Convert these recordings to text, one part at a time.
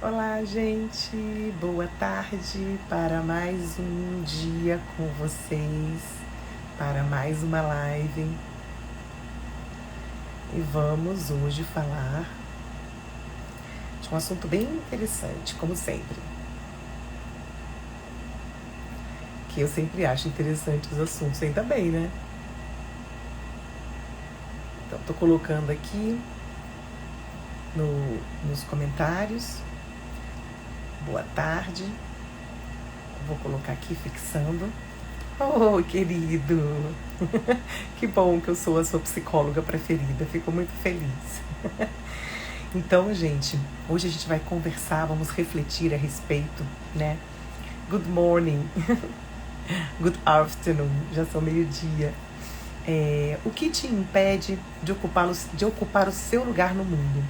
Olá, gente. Boa tarde para mais um dia com vocês, para mais uma live. E vamos hoje falar de um assunto bem interessante, como sempre. Que eu sempre acho interessante os assuntos, ainda bem, né? Então, tô colocando aqui nos comentários. Boa tarde. Vou colocar aqui fixando. Oh, querido! Que bom que eu sou a sua psicóloga preferida. Fico muito feliz. Então, gente, hoje a gente vai conversar, vamos refletir a respeito, né? Good morning. Good afternoon. Já são meio-dia. O que te impede de ocupar o seu lugar no mundo?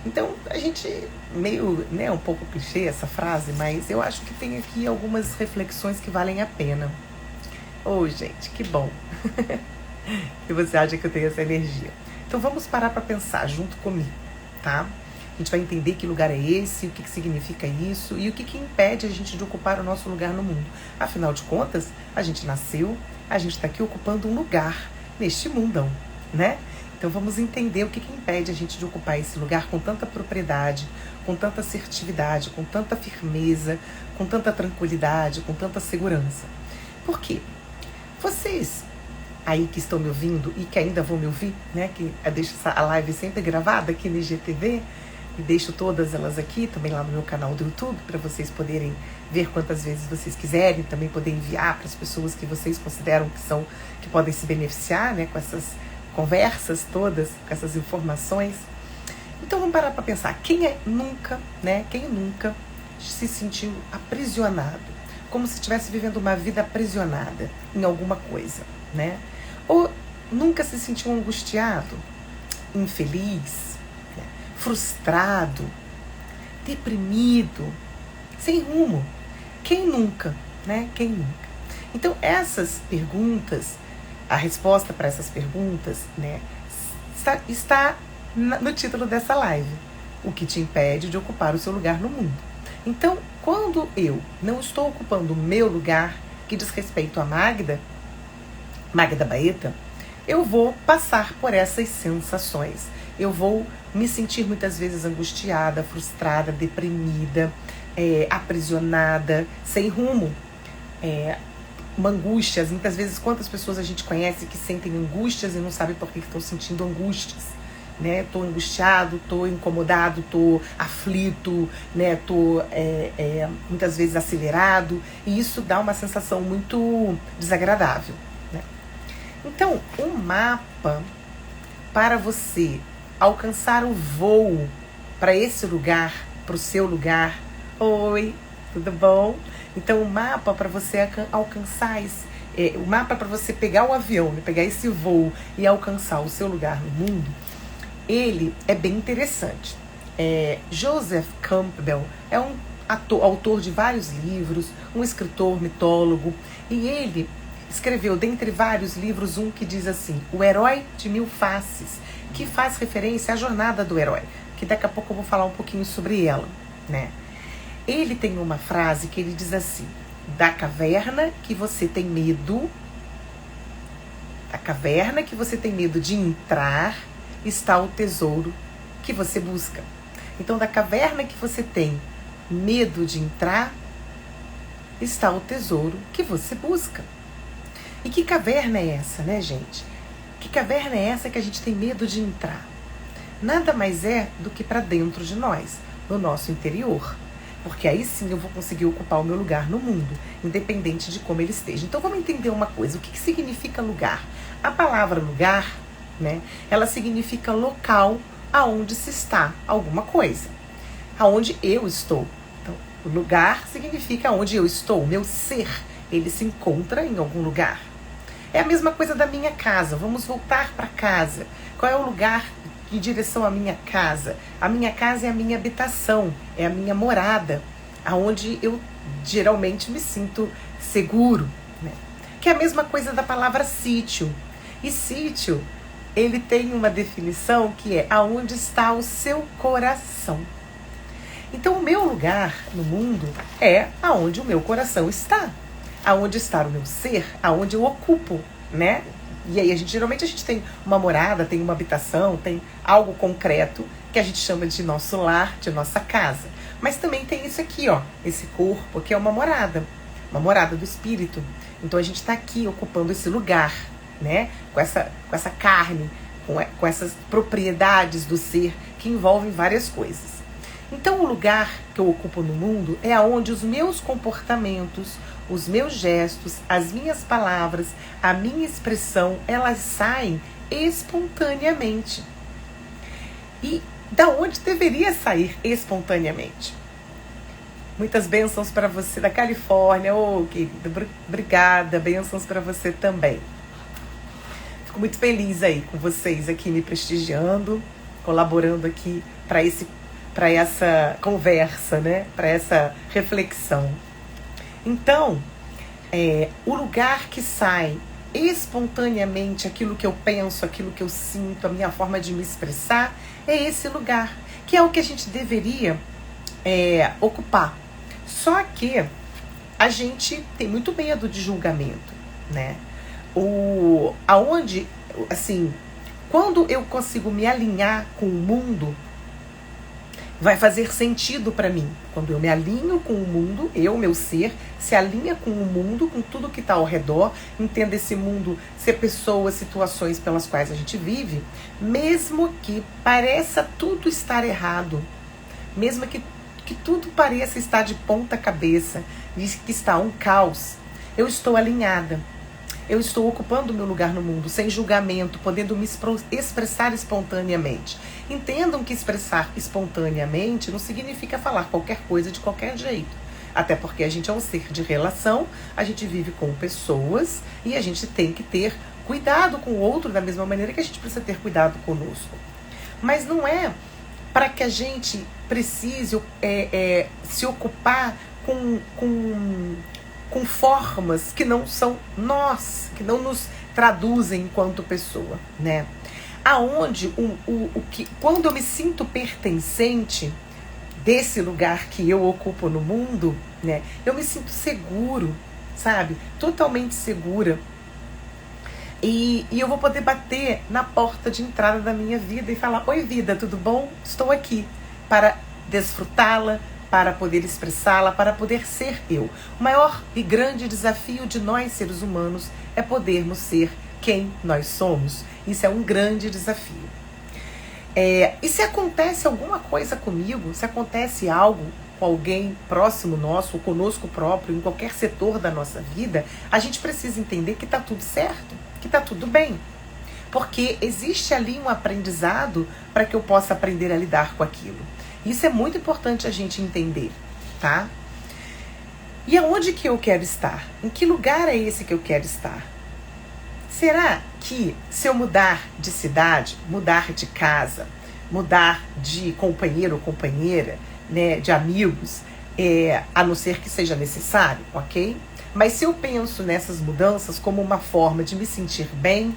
Então, a gente, meio, né, um pouco clichê essa frase, mas eu acho que tem aqui algumas reflexões que valem a pena. Oh, gente, que bom. E você acha que eu tenho essa energia. Então, vamos parar para pensar junto comigo, tá? A gente vai entender que lugar é esse, o que significa isso e o que impede a gente de ocupar o nosso lugar no mundo. Afinal de contas, a gente nasceu, a gente está aqui ocupando um lugar neste mundão, né? Então vamos entender o que impede a gente de ocupar esse lugar com tanta propriedade, com tanta assertividade, com tanta firmeza, com tanta tranquilidade, com tanta segurança. Por quê? Vocês aí que estão me ouvindo e que ainda vão me ouvir, né? Que eu deixo a live sempre gravada aqui no IGTV e deixo todas elas aqui, também lá no meu canal do YouTube, para vocês poderem ver quantas vezes vocês quiserem, também poder enviar para as pessoas que vocês consideram que podem se beneficiar, né? Com essas conversas todas, com essas informações. Então vamos parar para pensar, quem nunca se sentiu aprisionado, como se estivesse vivendo uma vida aprisionada em alguma coisa, né? Ou nunca se sentiu angustiado, infeliz, né? Frustrado, deprimido, sem rumo. Quem nunca, né? Quem nunca? Então essas perguntas, a resposta para essas perguntas, né, está no título dessa live. O que te impede de ocupar o seu lugar no mundo. Então, quando eu não estou ocupando o meu lugar, que diz respeito a Magda Baeta, eu vou passar por essas sensações. Eu vou me sentir muitas vezes angustiada, frustrada, deprimida, aprisionada, sem rumo. Uma angústia, muitas vezes quantas pessoas a gente conhece que sentem angústias e não sabem por que estão sentindo angústias, né? Tô angustiado, tô incomodado, tô aflito, né? Tô muitas vezes acelerado e isso dá uma sensação muito desagradável, né? Então, um mapa para você alcançar o voo para esse lugar, para o seu lugar. Oi, tudo bom? Então, o mapa para você alcançar o mapa para você pegar o avião, né, pegar esse voo e alcançar o seu lugar no mundo, ele é bem interessante. Joseph Campbell é um autor de vários livros, um escritor, mitólogo, e ele escreveu, dentre vários livros, um que diz assim, O Herói de Mil Faces, que faz referência à jornada do herói, que daqui a pouco eu vou falar um pouquinho sobre ela, né? Ele tem uma frase que ele diz assim, da caverna que você tem medo de entrar, está o tesouro que você busca. Então, da caverna que você tem medo de entrar, está o tesouro que você busca. E que caverna é essa, né, gente? Que caverna é essa que a gente tem medo de entrar? Nada mais é do que para dentro de nós, no nosso interior. Porque aí sim eu vou conseguir ocupar o meu lugar no mundo, independente de como ele esteja. Então vamos entender uma coisa, o que significa lugar? A palavra lugar, né, ela significa local aonde se está alguma coisa, aonde eu estou. Então, o lugar significa onde eu estou, o meu ser, ele se encontra em algum lugar. É a mesma coisa da minha casa, vamos voltar para casa. Qual é o lugar em direção à minha casa? A minha casa é a minha habitação, é a minha morada, aonde eu geralmente me sinto seguro, né? Que é a mesma coisa da palavra sítio. E sítio, ele tem uma definição que é aonde está o seu coração. Então o meu lugar no mundo é aonde o meu coração está, aonde está o meu ser, aonde eu ocupo, né? E aí geralmente a gente tem uma morada, tem uma habitação, tem algo concreto que a gente chama de nosso lar, de nossa casa. Mas também tem isso aqui, ó, esse corpo que é uma morada do espírito. Então a gente está aqui ocupando esse lugar, né? Com essa carne, com essas propriedades do ser que envolvem várias coisas. Então o lugar que eu ocupo no mundo é onde os meus comportamentos, os meus gestos, as minhas palavras, a minha expressão, elas saem espontaneamente. E da onde deveria sair espontaneamente? Muitas bênçãos para você da Califórnia. Ô, querida, obrigada. Bênçãos para você também. Fico muito feliz aí com vocês aqui me prestigiando, colaborando aqui para essa conversa, né? Para essa reflexão. Então, o lugar que sai espontaneamente aquilo que eu penso, aquilo que eu sinto, a minha forma de me expressar, é esse lugar, que é o que a gente deveria ocupar. Só que a gente tem muito medo de julgamento, né? Quando eu consigo me alinhar com o mundo, vai fazer sentido para mim. Quando eu me alinho com o mundo, meu ser, se alinha com o mundo, com tudo que está ao redor, entenda esse mundo ser pessoas, situações pelas quais a gente vive, mesmo que pareça tudo estar errado, mesmo que tudo pareça estar de ponta cabeça, que está um caos, eu estou alinhada. Eu estou ocupando o meu lugar no mundo, sem julgamento, podendo me expressar espontaneamente. Entendam que expressar espontaneamente não significa falar qualquer coisa de qualquer jeito. Até porque a gente é um ser de relação, a gente vive com pessoas e a gente tem que ter cuidado com o outro da mesma maneira que a gente precisa ter cuidado conosco. Mas não é para que a gente precise se ocupar com formas que não são nós, que não nos traduzem enquanto pessoa, né? Aonde quando eu me sinto pertencente desse lugar que eu ocupo no mundo, né? Eu me sinto seguro, sabe? Totalmente segura. E eu vou poder bater na porta de entrada da minha vida e falar: oi, vida, tudo bom? Estou aqui para desfrutá-la, para poder expressá-la, para poder ser eu. O maior e grande desafio de nós, seres humanos, é podermos ser quem nós somos. Isso é um grande desafio. E se acontece alguma coisa comigo, se acontece algo com alguém próximo nosso, ou conosco próprio, em qualquer setor da nossa vida, a gente precisa entender que está tudo certo, que está tudo bem. Porque existe ali um aprendizado para que eu possa aprender a lidar com aquilo. Isso é muito importante a gente entender, tá? E aonde que eu quero estar? Em que lugar é esse que eu quero estar? Será que se eu mudar de cidade, mudar de casa, mudar de companheiro ou companheira, né, de amigos, a não ser que seja necessário, ok? Mas se eu penso nessas mudanças como uma forma de me sentir bem,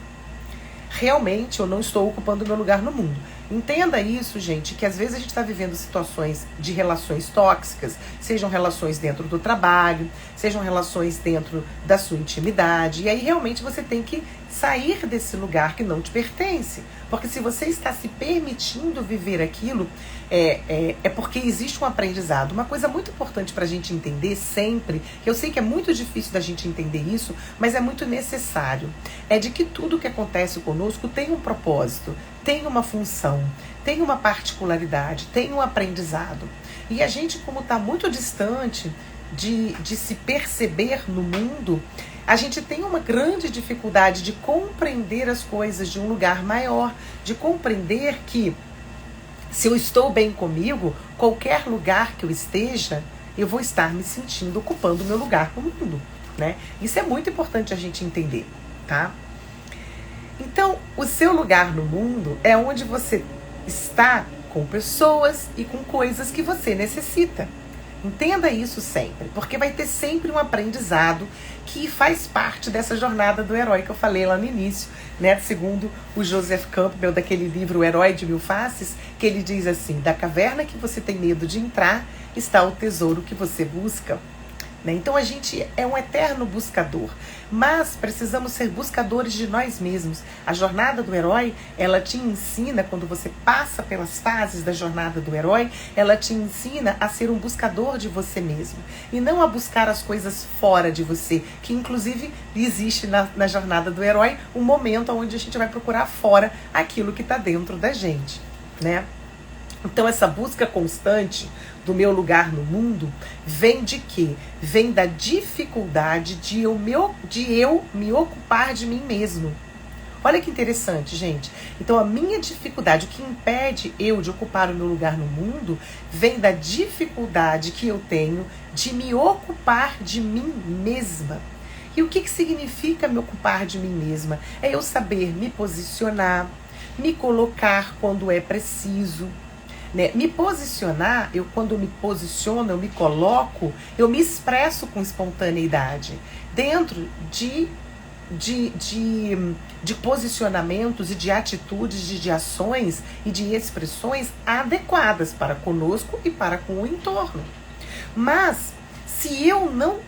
realmente eu não estou ocupando o meu lugar no mundo. Entenda isso, gente, que às vezes a gente está vivendo situações de relações tóxicas, sejam relações dentro do trabalho, sejam relações dentro da sua intimidade, e aí realmente você tem que sair desse lugar que não te pertence. Porque se você está se permitindo viver aquilo, é porque existe um aprendizado. Uma coisa muito importante para a gente entender sempre, que eu sei que é muito difícil da gente entender isso, mas é muito necessário, é de que tudo que acontece conosco tem um propósito, tem uma função, tem uma particularidade, tem um aprendizado. E a gente, como está muito distante de se perceber no mundo, a gente tem uma grande dificuldade de compreender as coisas de um lugar maior, de compreender que se eu estou bem comigo, qualquer lugar que eu esteja, eu vou estar me sentindo ocupando o meu lugar no mundo, né? Isso é muito importante a gente entender, tá? Então, o seu lugar no mundo é onde você está com pessoas e com coisas que você necessita. Entenda isso sempre, porque vai ter sempre um aprendizado que faz parte dessa jornada do herói que eu falei lá no início, né? Segundo o Joseph Campbell, daquele livro O Herói de Mil Faces, que ele diz assim: da caverna que você tem medo de entrar está o tesouro que você busca. Então a gente é um eterno buscador, mas precisamos ser buscadores de nós mesmos. A jornada do herói, ela te ensina, quando você passa pelas fases da jornada do herói, ela te ensina a ser um buscador de você mesmo e não a buscar as coisas fora de você, que inclusive existe na jornada do herói um momento onde a gente vai procurar fora aquilo que está dentro da gente, né? Então essa busca constante do meu lugar no mundo vem de quê? Vem da dificuldade de eu me ocupar de mim mesmo. Olha que interessante, gente. Então a minha dificuldade, o que impede eu de ocupar o meu lugar no mundo, vem da dificuldade que eu tenho de me ocupar de mim mesma. E o que significa me ocupar de mim mesma? É eu saber me posicionar, me colocar quando é preciso, né? Me posicionar, quando eu me posiciono, eu me coloco, eu me expresso com espontaneidade dentro de posicionamentos e de atitudes, de ações e de expressões adequadas para conosco e para com o entorno. Mas se eu não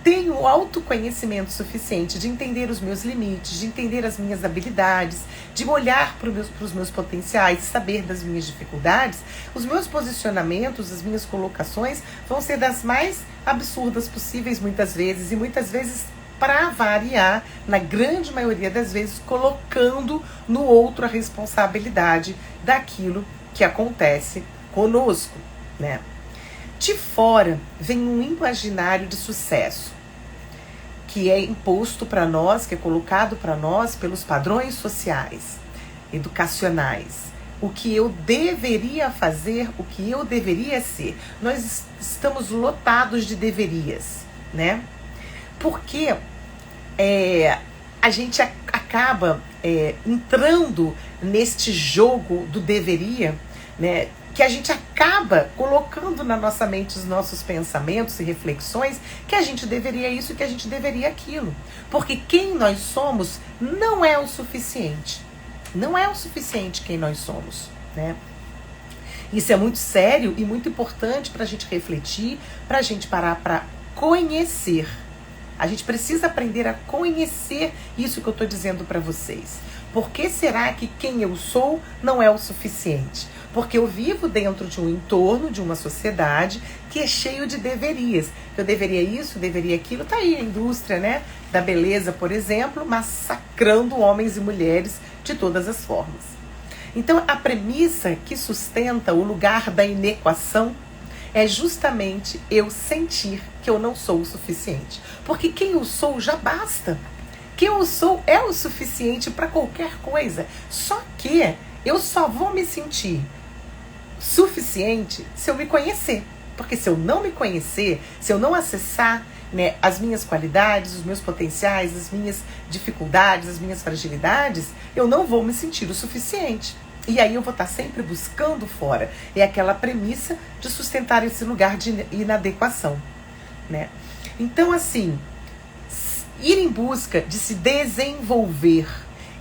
tenho autoconhecimento suficiente de entender os meus limites, de entender as minhas habilidades, de olhar para os meus potenciais, saber das minhas dificuldades, os meus posicionamentos, as minhas colocações vão ser das mais absurdas possíveis muitas vezes, e muitas vezes, para variar, na grande maioria das vezes, colocando no outro a responsabilidade daquilo que acontece conosco, né? De fora vem um imaginário de sucesso que é imposto para nós, que é colocado para nós pelos padrões sociais, educacionais. O que eu deveria fazer, o que eu deveria ser. Nós estamos lotados de deverias, né? Porque a gente acaba entrando neste jogo do deveria, né? Que a gente acaba colocando na nossa mente os nossos pensamentos e reflexões que a gente deveria isso e que a gente deveria aquilo. Porque quem nós somos não é o suficiente. Não é o suficiente quem nós somos, né? Isso é muito sério e muito importante para a gente refletir, para a gente parar para conhecer. A gente precisa aprender a conhecer isso que eu estou dizendo para vocês. Por que será que quem eu sou não é o suficiente? Porque eu vivo dentro de um entorno, de uma sociedade que é cheio de deverias. Eu deveria isso, deveria aquilo. Tá aí a indústria, né, da beleza, por exemplo, massacrando homens e mulheres de todas as formas. Então, a premissa que sustenta o lugar da inequação é justamente eu sentir que eu não sou o suficiente. Porque quem eu sou já basta. Quem eu sou é o suficiente para qualquer coisa. Só que eu só vou me sentir suficiente se eu me conhecer. Porque se eu não me conhecer, se eu não acessar, né, as minhas qualidades, os meus potenciais, as minhas dificuldades, as minhas fragilidades, eu não vou me sentir o suficiente. E aí eu vou estar sempre buscando fora. É aquela premissa de sustentar esse lugar de inadequação, né? Então, assim, ir em busca de se desenvolver,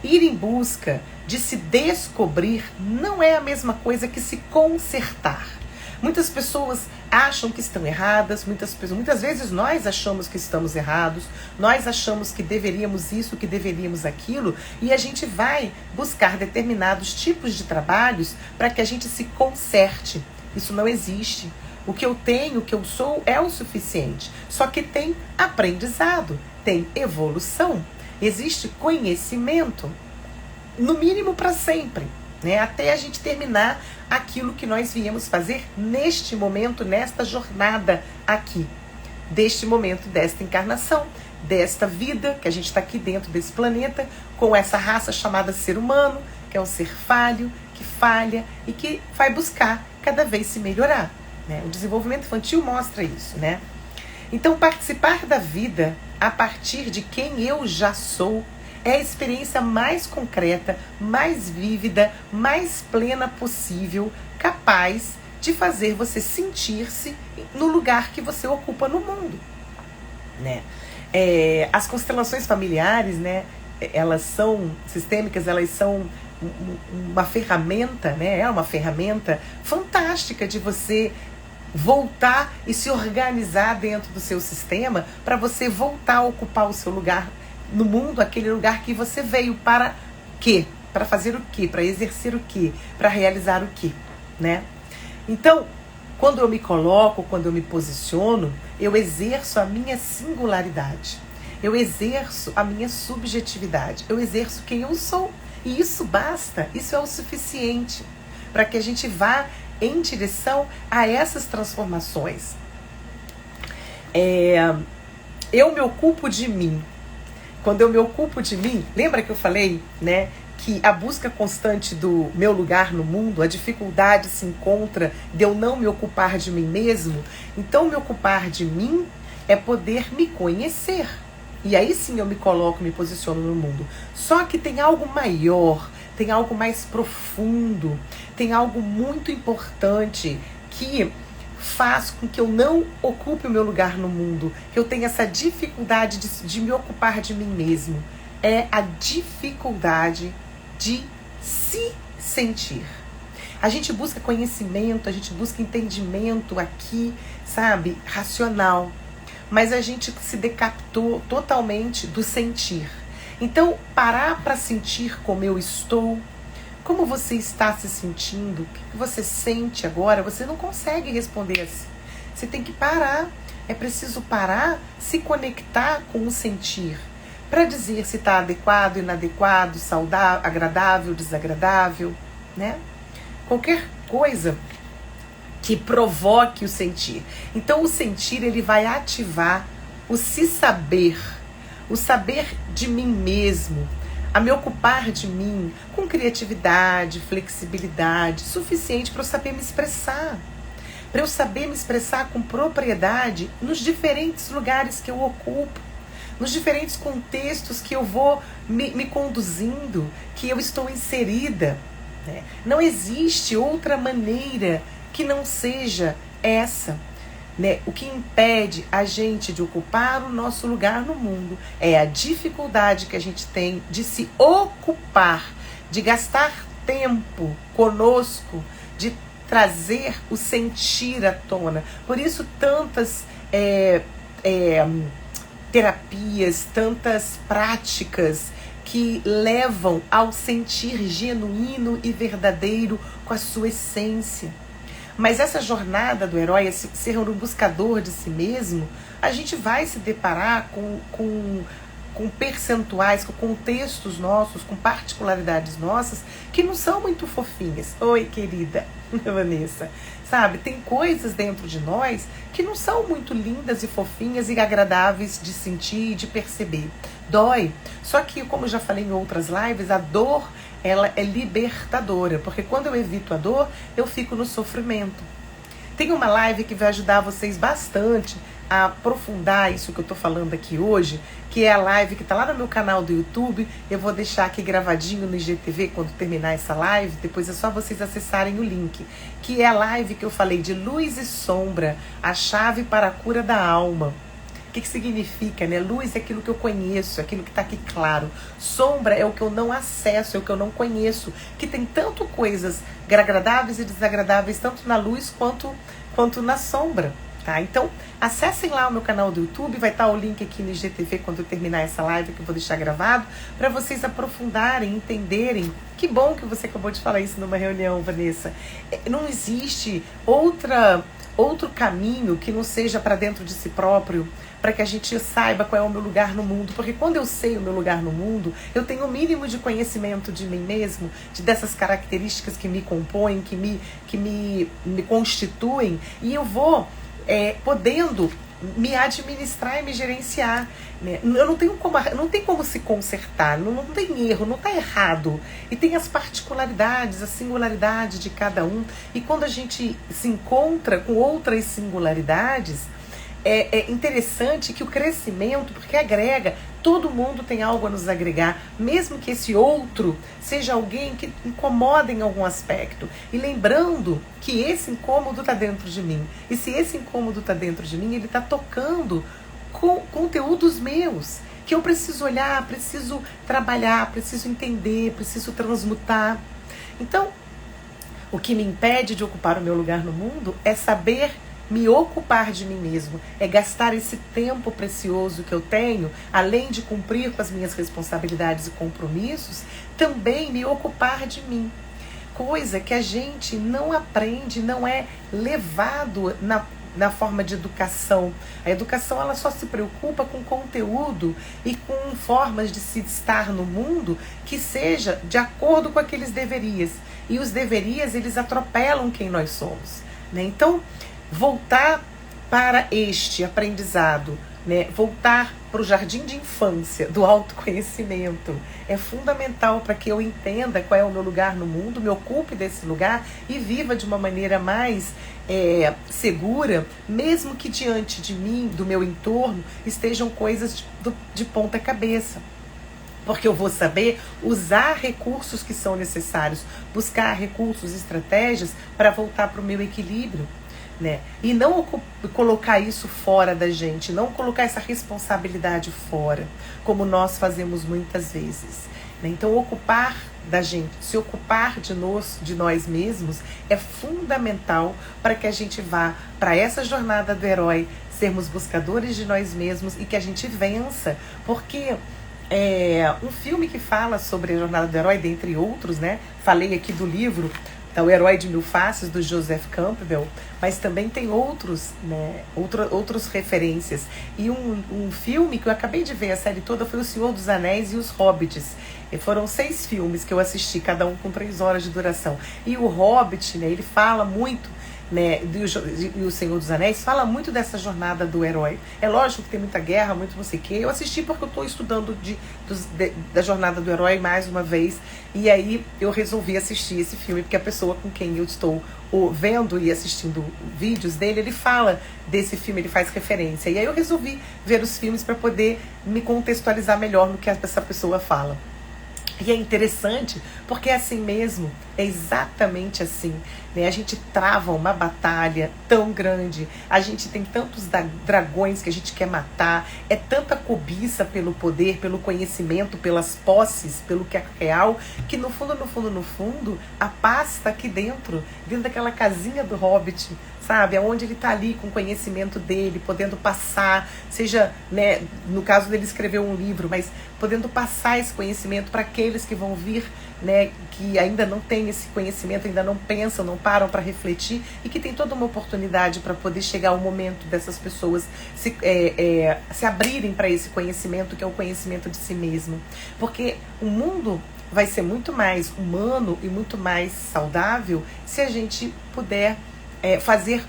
ir em busca de se descobrir não é a mesma coisa que se consertar. Muitas pessoas acham que estão erradas, muitas vezes nós achamos que estamos errados, nós achamos que deveríamos isso, que deveríamos aquilo, e a gente vai buscar determinados tipos de trabalhos para que a gente se conserte. Isso não existe. O que eu tenho, o que eu sou é o suficiente. Só que tem aprendizado, tem evolução, existe conhecimento, no mínimo para sempre, né? Até a gente terminar aquilo que nós viemos fazer neste momento, nesta jornada aqui, deste momento, desta encarnação, desta vida, que a gente está aqui dentro desse planeta, com essa raça chamada ser humano, que é um ser falho, que falha e que vai buscar cada vez se melhorar, né? O desenvolvimento infantil mostra isso, né? Então, participar da vida a partir de quem eu já sou é a experiência mais concreta, mais vívida, mais plena possível, capaz de fazer você sentir-se no lugar que você ocupa no mundo, né? As constelações familiares, né, elas são sistêmicas, elas são uma ferramenta, né? É uma ferramenta fantástica de você voltar e se organizar dentro do seu sistema para você voltar a ocupar o seu lugar no mundo, aquele lugar que você veio para quê? Para fazer o quê? Para exercer o quê? Para realizar o quê? Né? Então, quando eu me coloco, quando eu me posiciono, eu exerço a minha singularidade. Eu exerço a minha subjetividade. Eu exerço quem eu sou. E isso basta, isso é o suficiente para que a gente vá em direção a essas transformações. Eu me ocupo de mim. Quando eu me ocupo de mim, lembra que eu falei, né, que a busca constante do meu lugar no mundo, a dificuldade se encontra de eu não me ocupar de mim mesmo? Então, me ocupar de mim é poder me conhecer. E aí sim eu me coloco, me posiciono no mundo. Só que tem algo maior, tem algo mais profundo, tem algo muito importante que faz com que eu não ocupe o meu lugar no mundo, que eu tenha essa dificuldade de me ocupar de mim mesmo. É a dificuldade de se sentir. A gente busca conhecimento, a gente busca entendimento aqui, sabe, racional. Mas a gente se decapitou totalmente do sentir. Então, parar para sentir como eu estou, como você está se sentindo, o que você sente agora, você não consegue responder assim. Você tem que parar. É preciso parar, se conectar com o sentir, para dizer se está adequado, inadequado, saudável, agradável, desagradável, né? Qualquer coisa que provoque o sentir. Então o sentir, ele vai ativar o se saber, o saber de mim mesmo, a me ocupar de mim com criatividade, flexibilidade, suficiente para eu saber me expressar. Para eu saber me expressar com propriedade nos diferentes lugares que eu ocupo, nos diferentes contextos que eu vou me conduzindo, que eu estou inserida, né? Não existe outra maneira que não seja essa, né? O que impede a gente de ocupar o nosso lugar no mundo é a dificuldade que a gente tem de se ocupar, de gastar tempo conosco, de trazer o sentir à tona. Por isso tantas terapias, tantas práticas que levam ao sentir genuíno e verdadeiro com a sua essência. Mas essa jornada do herói, esse ser um buscador de si mesmo, a gente vai se deparar com percentuais, com contextos nossos, com particularidades nossas, que não são muito fofinhas. Oi, querida Vanessa. Sabe, tem coisas dentro de nós que não são muito lindas e fofinhas e agradáveis de sentir e de perceber. Dói. Só que, como eu já falei em outras lives, a dor, ela é libertadora, porque quando eu evito a dor, eu fico no sofrimento. Tem uma live que vai ajudar vocês bastante a aprofundar isso que eu tô falando aqui hoje, que é a live que tá lá no meu canal do YouTube. Eu vou deixar aqui gravadinho no IGTV quando terminar essa live, depois é só vocês acessarem o link, que é a live que eu falei de luz e sombra, a chave para a cura da alma. O que significa, né? Luz é aquilo que eu conheço, aquilo que está aqui claro. Sombra é o que eu não acesso, é o que eu não conheço. Que tem tanto coisas agradáveis e desagradáveis, tanto na luz quanto na sombra. Tá? Então, acessem lá o meu canal do YouTube, vai estar o link aqui no IGTV quando eu terminar essa live, que eu vou deixar gravado, para vocês aprofundarem, entenderem. Que bom que você acabou de falar isso numa reunião, Vanessa. Não existe outro caminho que não seja para dentro de si próprio, para que a gente saiba qual é o meu lugar no mundo. Porque quando eu sei o meu lugar no mundo, eu tenho o mínimo de conhecimento de mim mesmo, dessas características que me compõem, que me constituem, e eu vou podendo me administrar e me gerenciar, né? Eu não tem como se consertar, não tem erro, não está errado. E tem as particularidades, a singularidade de cada um. E quando a gente se encontra com outras singularidades, é interessante que o crescimento, porque agrega, Todo mundo tem algo a nos agregar, mesmo que esse outro seja alguém que incomoda em algum aspecto. E lembrando que esse incômodo está dentro de mim. E se esse incômodo está dentro de mim, ele está tocando com conteúdos meus, que eu preciso olhar, preciso trabalhar, preciso entender, preciso transmutar. Então, o que me impede de ocupar o meu lugar no mundo é saber me ocupar de mim mesmo, é gastar esse tempo precioso que eu tenho, além de cumprir com as minhas responsabilidades e compromissos, também me ocupar de mim. Coisa que a gente não aprende, não é levado na forma de educação. A educação, ela só se preocupa com conteúdo e com formas de se estar no mundo que seja de acordo com aqueles deverias. E os deverias, eles atropelam quem nós somos, né? Então, voltar para este aprendizado, né? Voltar para o jardim de infância do autoconhecimento é fundamental para que eu entenda qual é o meu lugar no mundo, me ocupe desse lugar e viva de uma maneira mais segura, mesmo que diante de mim, do meu entorno, estejam coisas de ponta cabeça. Porque eu vou saber usar recursos que são necessários, buscar recursos, estratégias para voltar para o meu equilíbrio. Né? E não colocar isso fora da gente, não colocar essa responsabilidade fora, como nós fazemos muitas vezes. Né? Então, ocupar da gente, se ocupar de nós mesmos é fundamental para que a gente vá para essa jornada do herói, sermos buscadores de nós mesmos e que a gente vença, porque um filme que fala sobre a jornada do herói, dentre outros, né? Falei aqui do livro O Herói de Mil Faces, do Joseph Campbell, mas também tem outros, né, outras referências. E um filme que eu acabei de ver, a série toda, foi O Senhor dos Anéis e Os Hobbits. E foram 6 filmes que eu assisti, cada um com 3 horas de duração. E o Hobbit, né, ele fala muito, né, e o Senhor dos Anéis fala muito dessa jornada do herói. É lógico que tem muita guerra, muito não sei o quê. Eu assisti porque eu estou estudando da jornada do herói mais uma vez. E aí eu resolvi assistir esse filme, porque a pessoa com quem eu estou vendo e assistindo vídeos dele, ele fala desse filme, ele faz referência. E aí eu resolvi ver os filmes para poder me contextualizar melhor no que essa pessoa fala. E é interessante porque é assim mesmo, é exatamente assim, né? A gente trava uma batalha tão grande, a gente tem tantos dragões que a gente quer matar, é tanta cobiça pelo poder, pelo conhecimento, pelas posses, pelo que é real, que no fundo, a paz está aqui dentro daquela casinha do Hobbit, sabe? Onde ele está ali com o conhecimento dele, podendo passar, seja, né, no caso dele escreveu um livro, mas podendo passar esse conhecimento para aqueles que vão vir, né, que ainda não têm esse conhecimento, ainda não pensam, não param para refletir e que tem toda uma oportunidade para poder chegar ao momento dessas pessoas se abrirem para esse conhecimento, que é o conhecimento de si mesmo. Porque o mundo vai ser muito mais humano e muito mais saudável se a gente puder fazer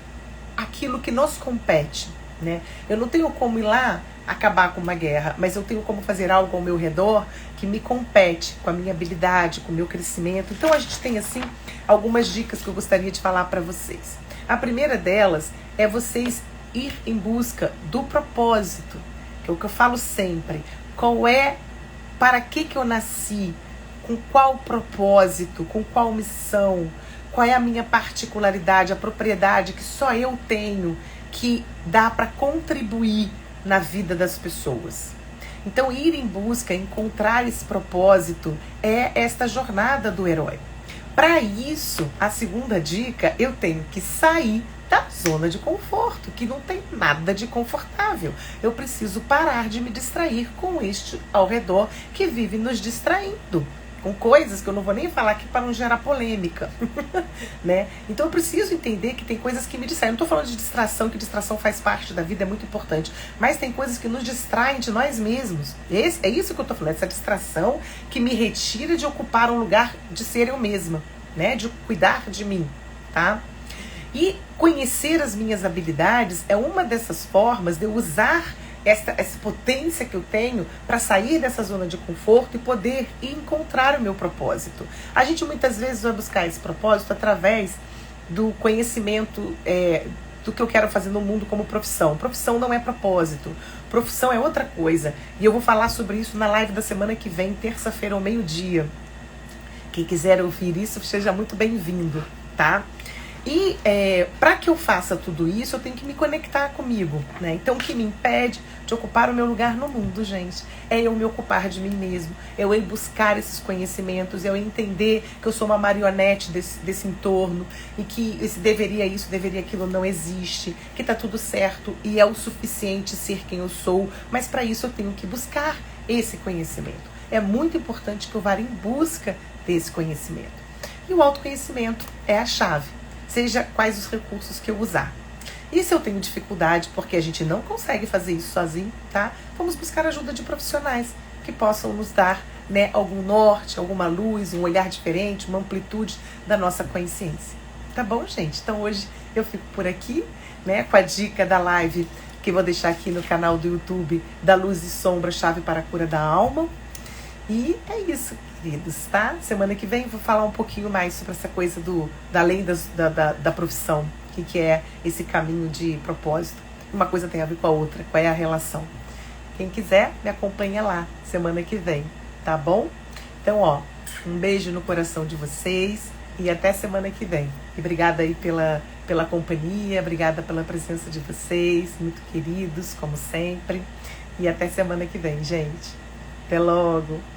aquilo que nos compete, né? Eu não tenho como ir lá acabar com uma guerra, mas eu tenho como fazer algo ao meu redor que me compete com a minha habilidade, com o meu crescimento. Então a gente tem assim algumas dicas que eu gostaria de falar para vocês. A primeira delas é vocês ir em busca do propósito, que é o que eu falo sempre. Qual é, para que eu nasci, com qual propósito, com qual missão, qual é a minha particularidade, a propriedade que só eu tenho, que dá para contribuir na vida das pessoas. Então, ir em busca, encontrar esse propósito é esta jornada do herói. Para isso, a segunda dica, eu tenho que sair da zona de conforto, que não tem nada de confortável. Eu preciso parar de me distrair com este ao redor que vive nos distraindo, com coisas que eu não vou nem falar aqui para não gerar polêmica, né? Então eu preciso entender que tem coisas que me distraem. Não estou falando de distração, que distração faz parte da vida, é muito importante, mas tem coisas que nos distraem de nós mesmos. É isso que eu estou falando, essa distração que me retira de ocupar um lugar de ser eu mesma, né? De cuidar de mim, tá? E conhecer as minhas habilidades é uma dessas formas de eu usar essa potência que eu tenho para sair dessa zona de conforto e poder encontrar o meu propósito. A gente muitas vezes vai buscar esse propósito através do conhecimento do que eu quero fazer no mundo como profissão. Profissão não é propósito, profissão é outra coisa. E eu vou falar sobre isso na live da semana que vem, terça-feira ao meio-dia. Quem quiser ouvir isso, seja muito bem-vindo, tá? E para que eu faça tudo isso, eu tenho que me conectar comigo, né? Então, o que me impede de ocupar o meu lugar no mundo, gente, é eu me ocupar de mim mesmo, eu ir buscar esses conhecimentos, eu entender que eu sou uma marionete desse entorno e que esse deveria isso, deveria aquilo não existe, que tá tudo certo e é o suficiente ser quem eu sou, mas para isso eu tenho que buscar esse conhecimento. É muito importante que eu vá em busca desse conhecimento. E o autoconhecimento é a chave. Seja quais os recursos que eu usar. E se eu tenho dificuldade, porque a gente não consegue fazer isso sozinho, tá? Vamos buscar ajuda de profissionais que possam nos dar, né, algum norte, alguma luz, um olhar diferente, uma amplitude da nossa consciência. Tá bom, gente? Então hoje eu fico por aqui, né, com a dica da live que eu vou deixar aqui no canal do YouTube da Luz e Sombra, Chave para a Cura da Alma. E é isso, queridos, tá? Semana que vem vou falar um pouquinho mais sobre essa coisa da lei da profissão. O que é esse caminho de propósito. Uma coisa tem a ver com a outra. Qual é a relação? Quem quiser, me acompanha lá semana que vem, tá bom? Então, ó, um beijo no coração de vocês e até semana que vem. E obrigada aí pela companhia, obrigada pela presença de vocês, muito queridos, como sempre. E até semana que vem, gente. Até logo!